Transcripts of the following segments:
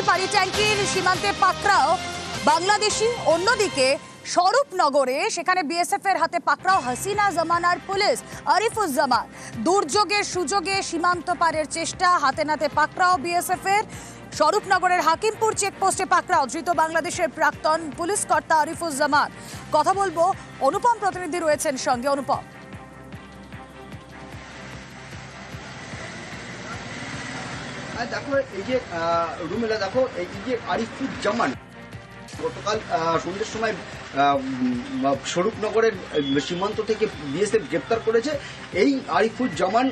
পারি ট্যাঙ্কির সীমান্তে পাকড়াও বাংলাদেশি। অন্যদিকে স্বরূপনগরে সেখানে বিএসএফ এর হাতে পাকড়াও হাসিনা জমানার পুলিশ আরিফুজ্জামান। দুর্যোগের সুযোগে সীমান্ত পারের চেষ্টা, হাতে নাতে পাকড়াও বিএসএফ এর। স্বরূপনগরের হাকিমপুর চেকপোস্টে পাকড়াও ধৃত বাংলাদেশের প্রাক্তন পুলিশ কর্তা আরিফুজ্জামান। কথা বলবো, অনুপম প্রতিনিধি রয়েছেন সঙ্গে। অনুপম, দেখো এই যে রুমেলা, দেখো এই যে আরিফুজ্জামান গতকাল সন্ধ্যের সময় স্বরূপনগরের সীমান্ত থেকে বিএসএফ গ্রেপ্তার করেছে। এই আরিফুজ্জামান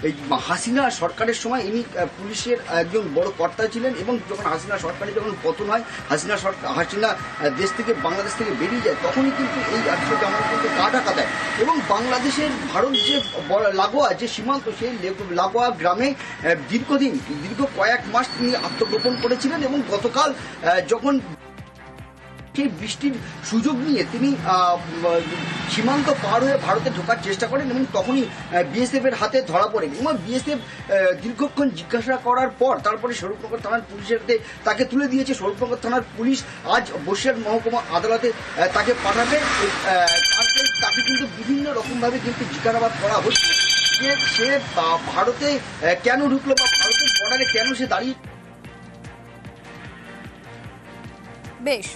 এই হাসিনা সরকারের সময় ইনি পুলিশের একজন বড় কর্তা ছিলেন, এবং যখন হাসিনা সরকারের যখন পতন হয়, হাসিনা দেশ থেকে বাংলাদেশ থেকে বেরিয়ে যায়, তখনই কিন্তু এই আরিফুজ্জামান কিন্তু গা ঢাকা দেয় এবং বাংলাদেশের ভারত যে লাগোয়া যে সীমান্ত, সেই লাগোয়া গ্রামে দীর্ঘ কয়েক মাস তিনি আত্মগোপন করেছিলেন। এবং গতকাল যখন বৃষ্টির সুযোগ নিয়ে তিনি সীমান্ত পার হয়ে ভারতে ঢোকার চেষ্টা করেন, এবং তখনই বিএসএফ এর হাতে ধরা পড়েন। এবং বিএসএফ দীর্ঘক্ষণ জিজ্ঞাসা করার পর তারপরে স্বরূপনগর থানার পুলিশের হাতে তাকে তুলে দিয়েছে। স্বরূপনগর থানার পুলিশ আজ বসিরহাট মহকুমা আদালতে তাকে পাঠাবে। তাকে কিন্তু বিভিন্ন রকমভাবে কিন্তু জিজ্ঞাসাবাদ করা হচ্ছে যে সে ভারতে কেন ঢুকলো বা ভারতের বর্ডারে কেন সে দাঁড়িয়ে। বেশ।